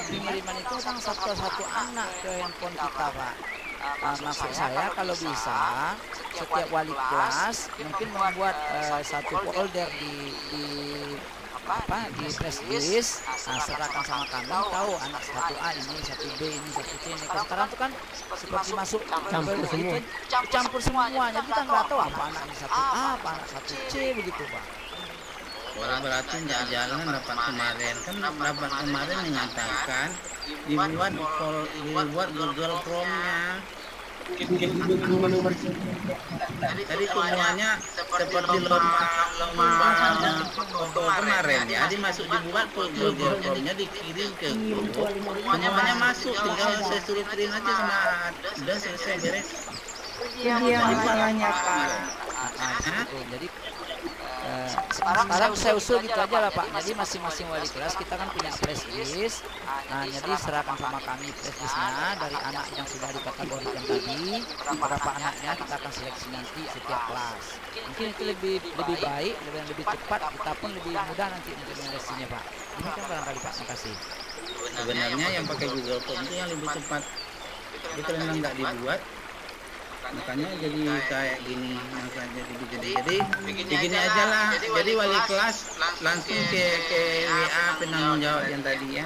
pengiriman itu kan satu anak ke handphone kita Pak. Maksud saya kalau bisa setiap wali kelas mungkin membuat satu folder di press list, serahkan sama kami, tahu anak 1A ini, 1B ini, 1C ini. Sekarang itu kan seperti masuk campur semuanya, kita nggak tahu apa anak ini 1A, apa anak 1C begitu Pak. Berarti nggak jalan rapat kemarin, kan rapat kemarin menyatakan dibuat Google Chrome-nya. Jadi semuanya seperti lomba foto kemarin ya, dimasuk dibuat Google Chrome-nya, dikirim ke grup, semuanya masuk, tinggal saya suruh print aja sama udah selesai beres. Iya masalahnya Pak. Jadi sekarang saya usul gitu aja lah Pak. Jadi masing-masing wali kelas kita kan punya press list. Nah, jadi serahkan sama kami press listnya dari anak yang sudah dikategorikan tadi. Berapa anaknya kita akan seleksi nanti setiap kelas. Mungkin itu lebih baik, lebih cepat. Kita pun lebih mudah nanti untuk menyeleksinya Pak. Ini kan barangkali Pak. Terima kasih. Sebenarnya yang pakai Google Form itu yang lebih cepat. Itu memang nggak dibuat. Makanya jadi kayak gini, jadi begini aja lah. Jadi wali kelas langsung ke WA penanggung jawab yang tadi ya.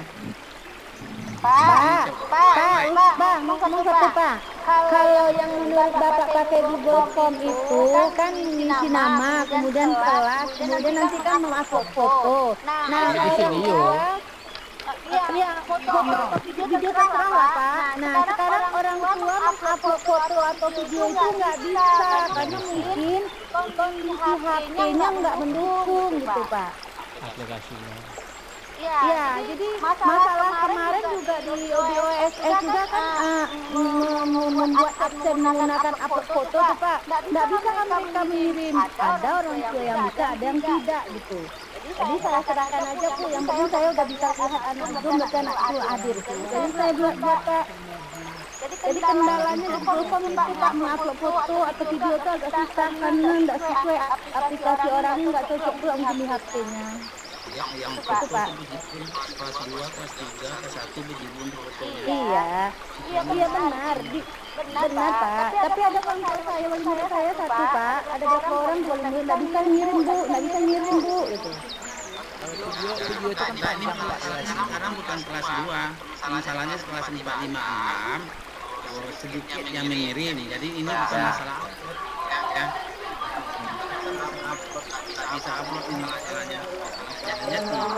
Pak, mau ngomong satu Pak. Kalau yang menurut Bapak pakai Google Form itu kan isi nama, kemudian kelas, kemudian nanti kan mau upload foto. Nah, Iya, foto atau video terserah lah Pak. Nah sekarang orang tua mengupload foto atau video itu nggak bisa karena mungkin kondisi HP-nya nggak mendukung gitu Pak. aplikasinya. Ya, jadi masalah kemarin juga di OSS juga kan membuat absen menggunakan upload foto tuh Pak. Nggak bisa kan mereka mengirim. Ada orang tua yang bisa, ada yang tidak gitu. Jadi saya serahkan aja Bu, yang penting saya udah bisa lihat anak itu, berarti anak itu hadir tuh. Jadi saya buat Pak. Jadi kendalanya di Google Form itu Pak, mengupload foto atau video itu agak susah karena nggak sesuai aplikasi orangnya, nggak cocok pula mungkin di HP-nya. yang Itu, foto Pak. itu bikin kelas 2, kelas 3, kelas 1 begini fotonya. Iya benar, benar Pak. Tapi ada orang tua saya, wali murid saya satu Pak, ada beberapa orang wali murid nggak bisa ngirim Bu, gitu. Video itu kan Nah, ini panjang Pak masalahnya durasinya. sekarang bukan kelas 2, masalahnya kelas 4, 5, 6, sedikit yang mengirim. Jadi ini bukan masalah upload, ya. Tak bisa upload ini masalahnya. Jadinya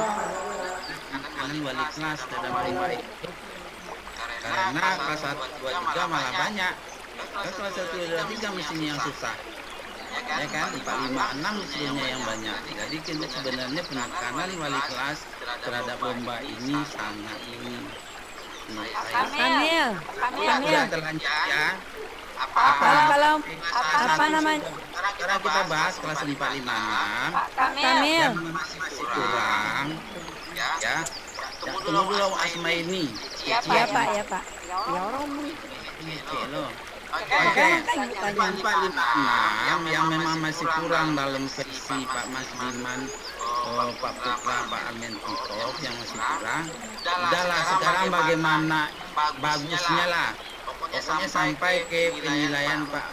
wali kelas tidak baik. Karena kelas 1, 2, 3 malah banyak. Kan kelas 1, 2, 3 mestinya yang susah. Ya kan, 4, 5, 6 mestinya yang banyak. Jadi kita sebenarnya penekanan wali kelas terhadap lomba ini sangat ini. Menurut saya Kamil, sudah terlanjur ya. kalau apa namanya? Sekarang kita bahas kelas 4, 5, 6 Kamil, yang masih kurang, ya. Tunggu dulu Asma ini. ya Pak. Ya orang Ini cek lo. Oke, 4, 5, 6 yang memang masih kurang dalam versi Pak Mas Diman, Pak Putra, Pak Armen Titov yang masih kurang. Udahlah sekarang bagaimana bagusnya lah. Pokoknya sampai ke penilaian Pak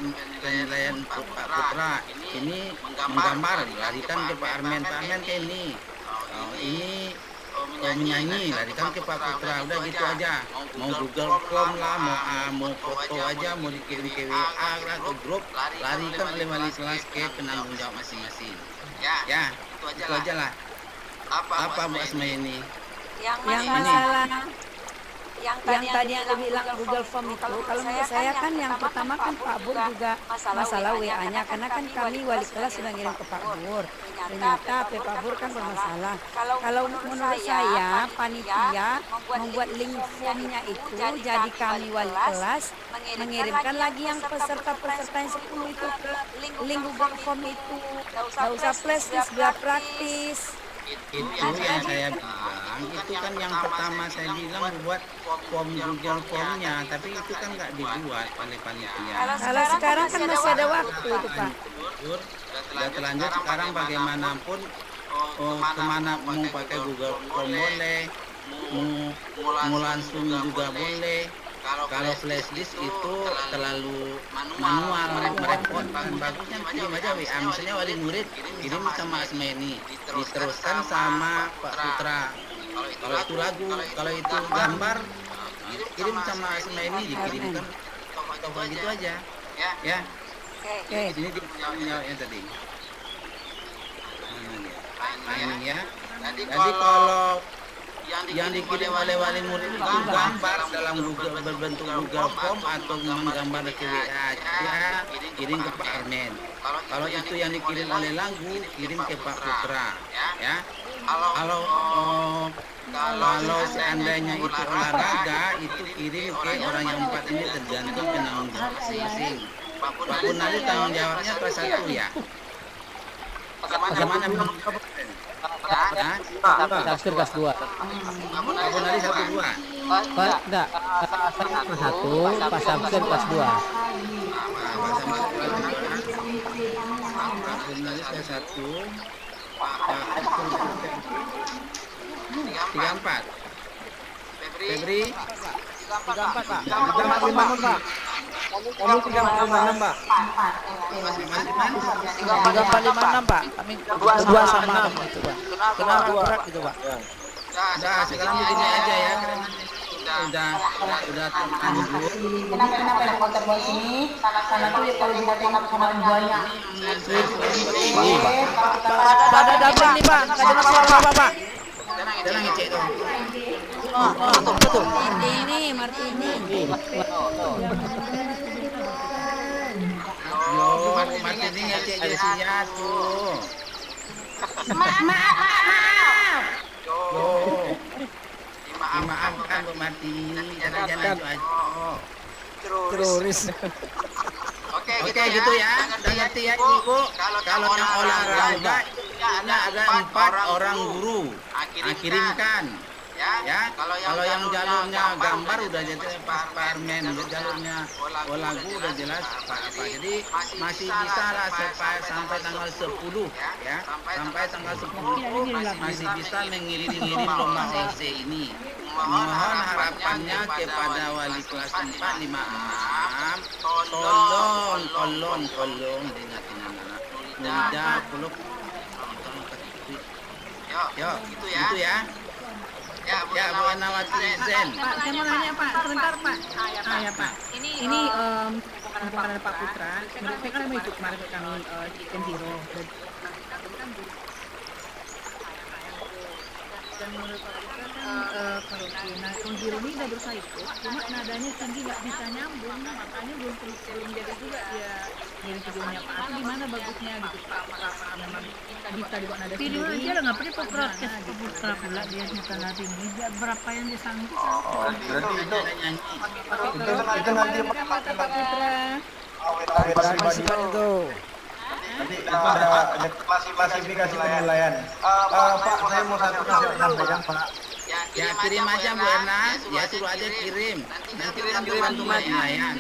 Putra ini menggambar, larikan ke Pak Armen ke ini. Ini menyanyi, larikan ke Pak Putra, udah gitu aja. Mau Google Form lah, mau foto aja, mau dikirim ke WA lah, ke grup, larikan oleh wali kelas ke penanggung jawab masing-masing. Ya, itu aja lah. Apa Bu Asma ini? yang masalah yang tadi yang bilang Google Form itu, kalau menurut saya kan yang pertama kan Pak Bur juga masalah WA-nya, karena kan kami wali kelas sudah ngirim ke Pak Bur, ternyata Pak Bur kan bermasalah. Kalau menurut saya panitia membuat link formnya itu, jadi kami wali kelas mengirimkan lagi yang peserta-peserta yang 10 itu ke link Google Form itu, nggak usah flash disk, biar praktis. Itu yang saya bilang, itu kan yang pertama saya bilang buat form Google Formnya, tapi itu kan nggak dibuat oleh panitia. Kalau sekarang kan masih ada waktu itu Pak. Sudah terlanjur sekarang bagaimanapun kemana mau pakai Google Form boleh, mau langsung juga boleh. Kalau flash disk itu terlalu manual, merepotkan. Bagusnya kirim aja WA, misalnya wali murid kirim sama Asma ini, diteruskan sama Pak Putra. Kalau itu lagu, kalau itu gambar, kirim sama Asma ini, dikirimkan toko gitu aja. Ya. Oke. Ini yang tadi. Nah, ini ya. Jadi kalau yang dikirim oleh wali murid itu gambar dalam Google, berbentuk Google Form atau menggambar ke WA aja, kirim ke Pak Armen. Kalau itu yang dikirim oleh lagu, kirim ke Pak Putra, ya. Kalau seandainya itu olahraga, itu kirim ke orang yang 4 ini, tergantung penanggung jawab masing-masing. Pak Punali tanggung jawabnya kelas 1 ya. Bagaimana Tafsir kelas 2. Pak Punali 1, 2. Pak, enggak. Saya kelas 1, pas tafsir kelas 2. Pak Punali kelas 1. 34. Febri 34 Pak. 35 Pak. Kami 346 Pak. 3456 Pak. Kami berdua sama itu Pak. Kenapa berat gitu Pak? Udah, sekarang begini aja ya, karena udah terlanjur. Kenapa ada konten buat sini? Sana tuh ya kalau kita tengok sama banyak. Pada double nih Pak, nggak dengar suara Bapak Pak. Sekarang ngecek dong. betul. Martini. Yo, Martini ngecek Jessia tuh. Maaf. Yo. Dimaafkan Bu Martini, jangan aja. Teroris. Oke, gitu ya. Udah ngerti ya Ibu? Kalau yang olahraga ada 4 orang guru. Kirimkan. Ya, kalau yang jalurnya gambar udah jadi Pak Armen, jalurnya lagu udah jelas apa-apa. Jadi masih bisa lah sampai tanggal 10 ya. Sampai tanggal 10 masih bisa mengirim lomba OC ini. Mohon harapannya kepada wali kelas 4, 5, 6, tolong diingatin anak-anak muda peluk. Yuk, gitu ya. Ya, Bu Enawati Zen. Pak, saya mau nanya Pak, sebentar Pak. Ya Pak, ini bukan ada Pak Putra. Mereka kan mau ikut kemarin ke kami Chicken Zero. Dan menurut Pak Putra kan kalau Chicken Zero ini udah berusaha ikut, cuma nadanya tinggi nggak bisa nyambung, makanya belum jadi juga dia ngirim videonya Pak. Itu gimana bagusnya gitu Pak? Apakah memang bisa dibuat nada video sendiri? aja lah, nggak perlu broadcast ke Putra pula dia nyata nanti ini berapa yang disangkut. Berarti itu nanti Pak Putra. pribadi Itu. nanti ada klasifikasi penilaian. Pak, saya mau satu sampaikan Pak. Ya kirim aja Bu Erna, ya suruh aja kirim. Nanti kan bantu penilaian.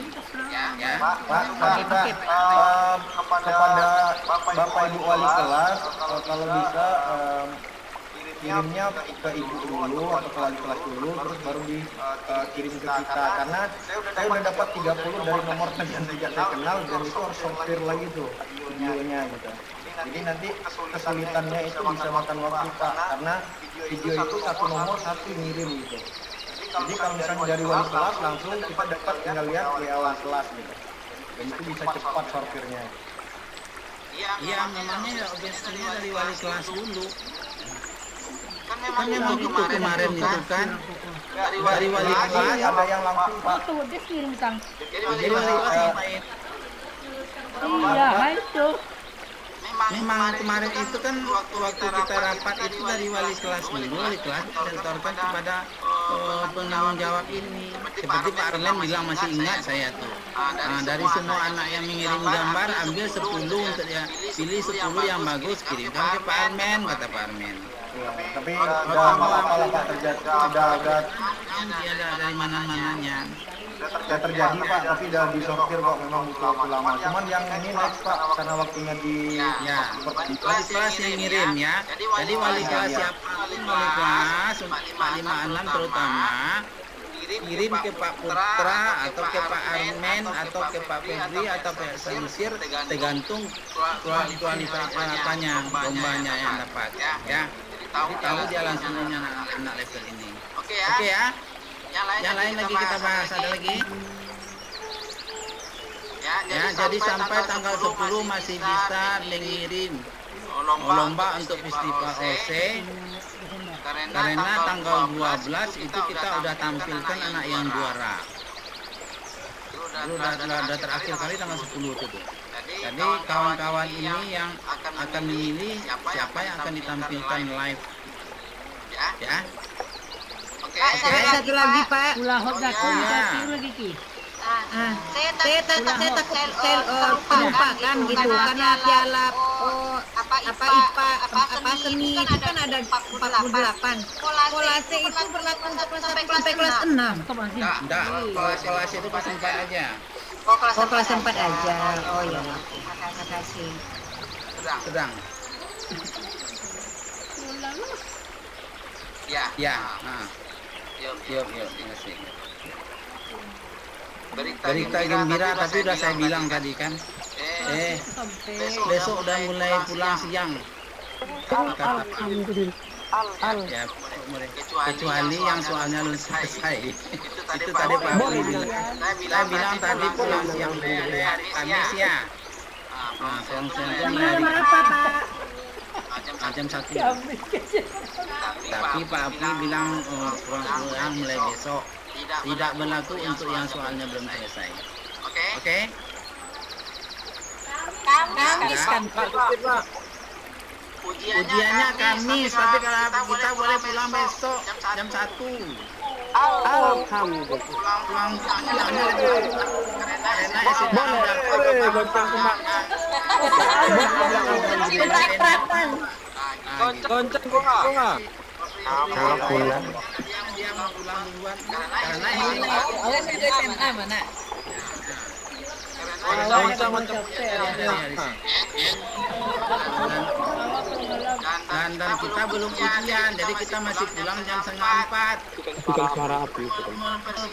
Ya. Pak, kepada Bapak Ibu wali kelas, kalau bisa kirimnya ke ibu dulu atau ke wali kelas dulu, terus baru dikirim ke kita. Karena saya udah dapat 30 dari nomor yang tidak saya kenal, dan itu harus sortir lagi tuh videonya gitu. Jadi nanti kesulitannya itu bisa makan waktu Pak, karena video itu satu nomor satu ngirim gitu. Jadi kalau misalnya dari wali kelas langsung kita dapat tinggal lihat WA wali kelas gitu. Dan itu bisa cepat sortirnya. Iya, memangnya ya obesitasnya dari wali kelas dulu. Kan memang itu kemarin itu kan dari wali kelas Ada yang langsung Pak. Tuh dia kirim tang. Jadi wali kelas ngapain? Iya, itu. Memang kemarin itu kan waktu kita rapat itu dari wali kelas dulu, wali kelas mentorkan kepada penanggung jawab ini. Seperti Pak Arlen bilang, masih ingat saya tuh. Dari semua anak yang mengirim gambar, ambil 10 untuk dia pilih 10 yang bagus, kirimkan ke Pak Armen, kata Pak Armen. Ya, tapi udah apa-apa lah Pak, terjadi udah Ada dari mana-mananya. udah terjadi Pak, tapi udah disortir kok, memang butuh waktu lama. Cuman yang ini next Pak, karena waktunya di Wali kelas yang ngirim ya. Jadi wali kelas siapapun wali kelas Pak 56 terutama kirim ke Pak Putra atau ke Pak Armen atau ke Pak Febri atau Pak Samsir, tergantung kualitasnya lombanya yang dapat ya. Jadi tahu dia langsung anak level ini. Oke ya. Yang lain lagi kita bahas, ada lagi? Ya, jadi sampai tanggal 10 masih bisa mengirim lomba untuk festival OC. Karena tanggal 12 itu kita udah tampilkan anak yang juara. Itu udah terakhir kali tanggal 10 itu tuh. Jadi kawan-kawan ini yang akan memilih siapa yang akan ditampilkan live. Ya. Oke. Satu lagi Pak. Ulah hot dah Oh, ya. lagi ki. Saya takut terlupakan gitu, karena piala apa IPA apa seni itu kan ada 48. Kolase itu berlaku untuk kelas sampai kelas 6. Enggak, kelas itu kelas 4 aja. Oh, kelas 4 aja. Oh iya. Terima kasih. Sedang. Ya. Nah. Yuk, terima kasih. Berita gembira, tapi udah saya bilang tadi kan. Besok udah mulai pulang siang. Ya, kecuali yang soalnya belum selesai. Itu tadi Pak Buli bilang. Saya bilang tadi pulang siang Kamis ya. Nah, pulang siang itu Tanggal berapa Pak? jam 1. Tapi Pak Apri bilang pulang mulai besok. Tidak berlaku untuk yang soalnya belum selesai. Oke? Kamis kan Pak. Ujiannya Kamis, tapi kalau kita boleh pulang besok jam 1. Alhamdulillah. Pulang karena SMA udah Gonceng kok. dia mau pulang duluan karena Awalnya di SMA mana? dan kita belum ujian, jadi kita masih pulang jam 3:30. Bukan suara api.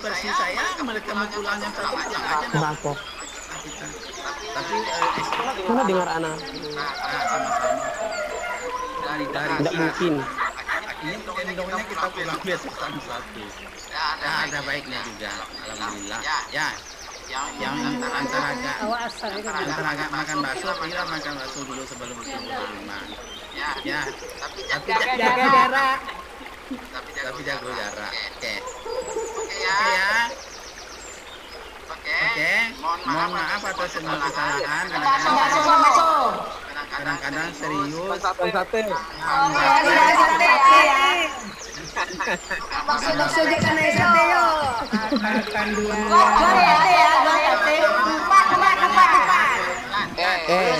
Versi saya mereka mau pulang jam 1 pulang aja. Kenapa? Tapi Mana dengar anak? sama-sama dari Tidak mungkin. ini endongnya kita pulang besok jam 1. Ya, ada baiknya juga, alhamdulillah. Ya, yang antara agak makan bakso, pilih makan bakso dulu sebelum rumah. Ya, tapi Jaga jarak. tapi jaga jarak. Oke. Mohon maaf atas semua kesalahan. Kadang-kadang serius. Sate. Bakso aja kan naik sate yo. Makan dua.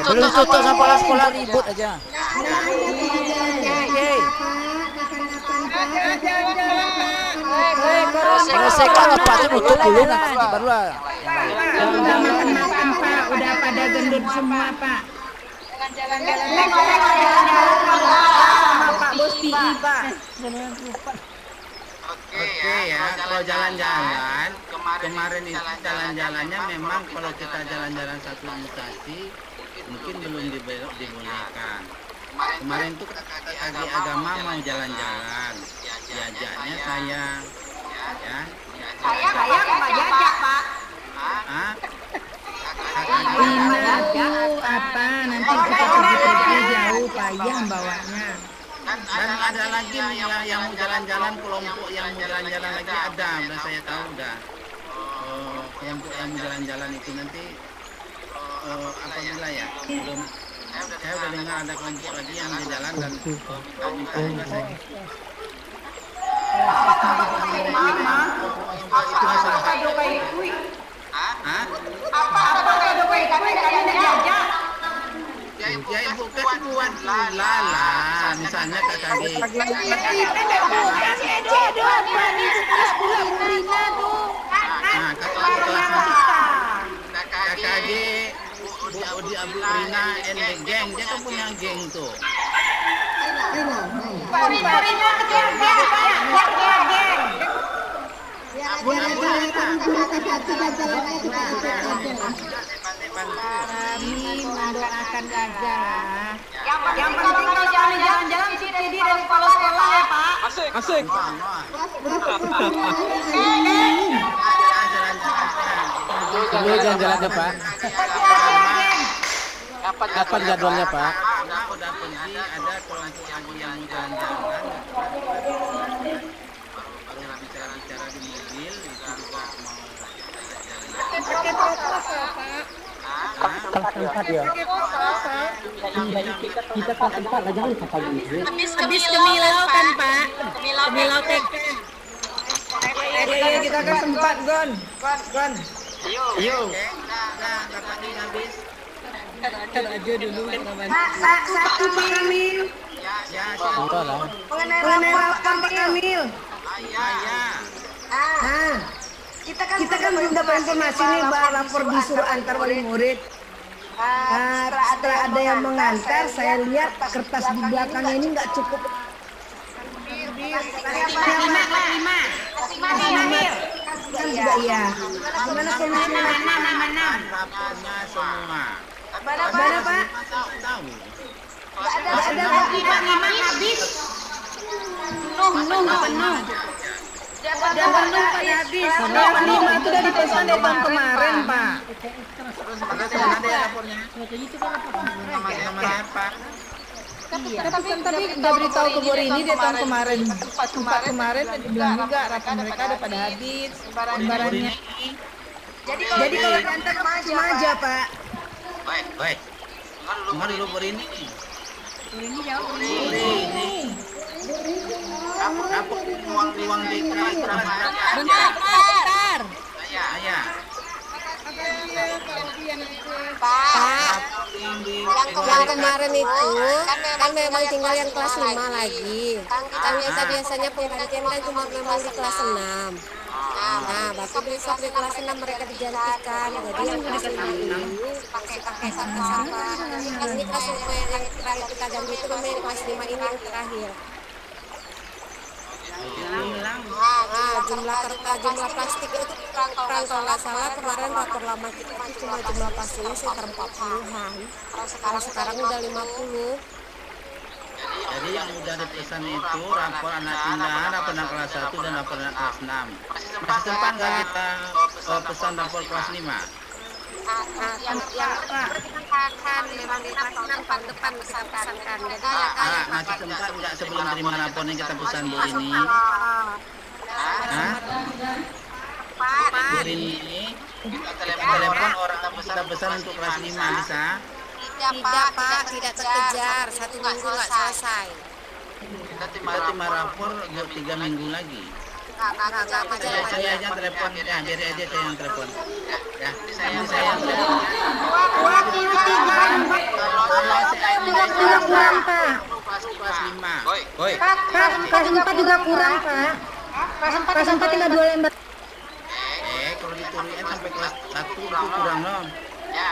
Belum tutup sampai sekolah ribut aja. Selesaikan apa tuh tutup dulu nanti barulah. Udah makan Pak, udah pada gendut semua Pak. Jalan-jalan sama Pak Bos PI Pak. Oke ya, kalau jalan-jalan kemarin itu jalan-jalannya memang kalau kita jalan-jalan satu instansi mungkin belum dibolehkan. Kemarin tuh kakak agama mau jalan-jalan, diajaknya saya, ya. Saya nggak jajak Pak. Lima tuh apa nanti kita pergi jauh payah bawanya. Dan ada lagi yang mau jalan-jalan, kelompok yang mau jalan-jalan lagi ada, dan saya tahu udah. Kelompok yang mau jalan-jalan itu nanti apabila ya belum, saya udah dengar ada kelompok lagi yang mau jalan dan minta juga saya. Ya ibu kan buat lala, misalnya kakak G. Nah, kakak G, di Abu Rina and the geng, dia kan punya geng tuh. Kami mendoakan aja. Yang penting kalau jalan-jalan jadi dari sekolah ya Pak. Asik. Dulu jalan-jalannya Pak. Kapan jadwalnya Pak? Udah pergi, ada kelompok lagi yang mau jalan-jalan. Baru bicara-bicara di mobil, itu juga mau Pakai protokol Pak. Kelas 4 ya. Kita kelas 4 lah, jangan kakak gitu. Habis Kemilau kan Pak. Kemilau TK. Kita kan sempat Gon. Yuk. Nah, dapatnya habis. Kan aja dulu satu Pak Kamil. Ya, Enggak lah. Mengenai lapor Pak Kamil. ya. Kita kan belum dapat informasi nih bahwa lapor disuruh antar wali murid. Setelah ada yang mengantar, saya lihat kertas di belakangnya ini nggak cukup. Kan juga iya. Gimana solusinya? Lapornya semua. Mana Pak? Tahu. Nggak ada lagi Pak, 5 habis. Penuh. Jangan lupa habis. Yang 5 itu udah dipesan dari tahun kemarin Pak. Ada lapornya. Nama siapa? Tapi udah beritahu ke Borini dia tahun kemarin, tempat kemarin udah dibilang juga rapat mereka udah pada habis lembarannya. Jadi kalau diantar cuma aja Pak. Baik. Dengar dulu Borini. Ini jauh. Borini. Apa uang DK Bentar. Ayah. Pak, yang kemarin itu kan memang tinggal yang kelas 5 lagi. Kan biasanya penggantian kan cuma memang di kelas 6. Nah, berarti besok di kelas 6 mereka digantikan. Jadi yang kelas 5 ini pakai sama. Ini kelas 5 yang terakhir kita ganti itu memang yang kelas 5 ini yang terakhir. Jumlah kertas, jumlah plastik itu kalau nggak salah kemarin rapor lama kita itu cuma jumlah plastiknya sekitar 40-an. Kalau sekarang udah 50. Jadi yang udah dipesan itu rapor anak Indah, rapor anak kelas 1 dan rapor anak kelas 6. Masih sempat nggak kita pesan rapor kelas 5? Yang kita akan memang di kelas 6 tahun depan kita pesankan. Jadi masih sempat nggak sebelum terima rapornya kita pesan Bu ini? Bu ini telepon orang kita pesan untuk kelas 5 bisa? Tidak Pak, tidak terkejar, 1 minggu nggak selesai. Kita terima rapor 3 minggu lagi. Saya aja telepon ya, biar aja saya yang telepon. Ya, saya yang telepon. Kelas 5. Boy. Kelas 4 juga kurang Pak. Kelas 4 tinggal 2 lembar. Kalau diturunin sampai kelas 1 itu kurang loh.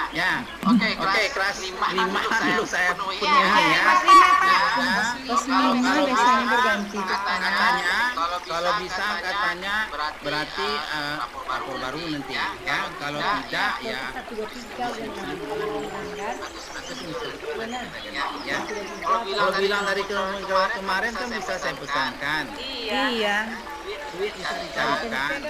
Ya. Oke, kelas 5 dulu saya penuhi ya. Kelas 5 biasanya berganti. Kalau bisa katanya berarti rapor baru nanti ya. Kalau tidak ya. Kalau bilang dari kemarin kan bisa saya pesankan. Iya. Duit bisa dicarikan.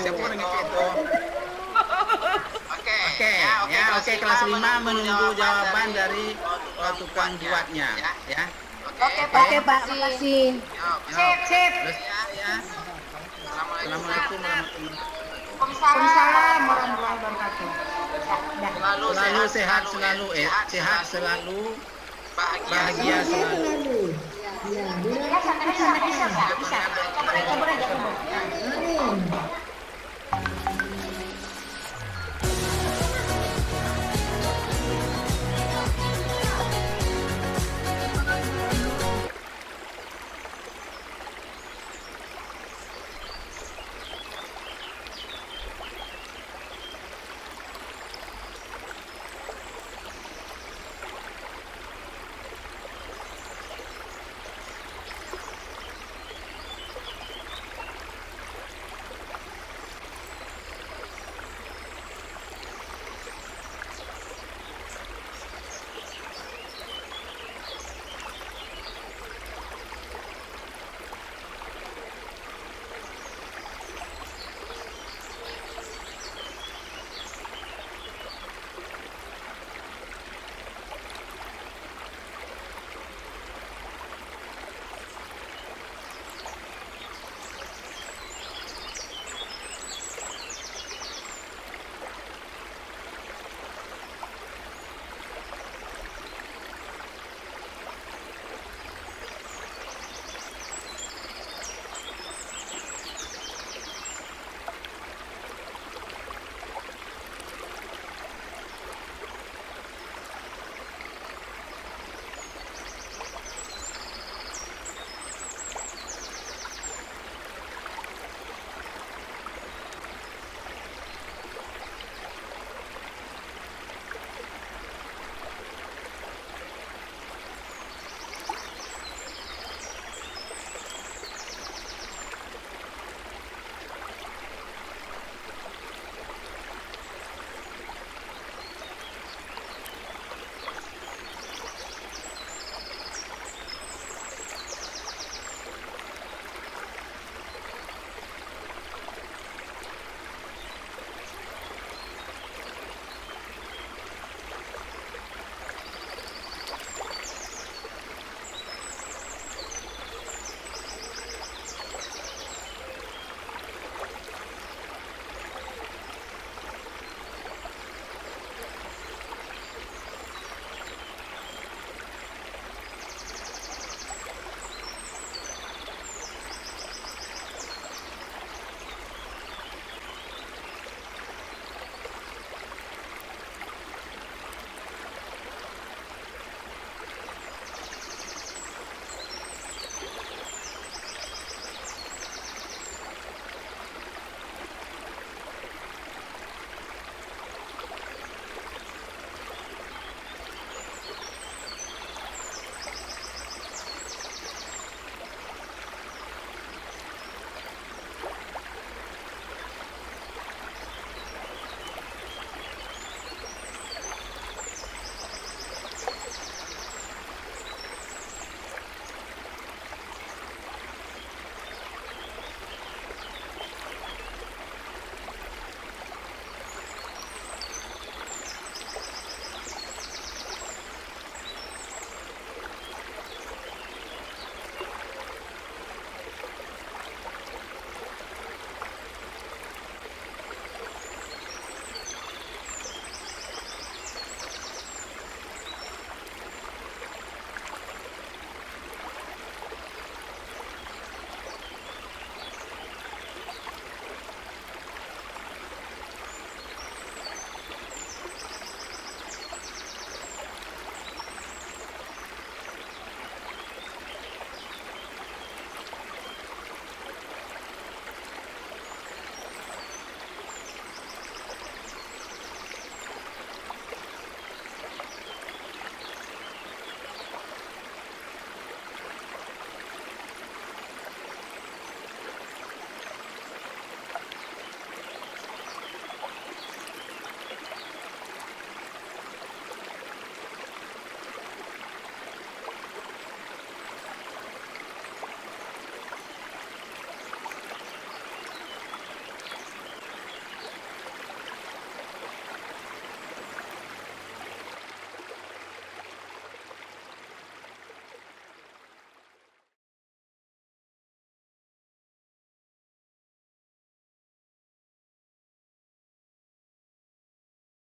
Siapa orang itu? Oke, kelas 5 menunggu jawaban dari tukang buatnya ya. Oke Pak, makasih. Sip. Ya. Assalamualaikum Waalaikumsalam warahmatullahi wabarakatuh. Selalu sehat selalu, bahagia selalu. Bisa.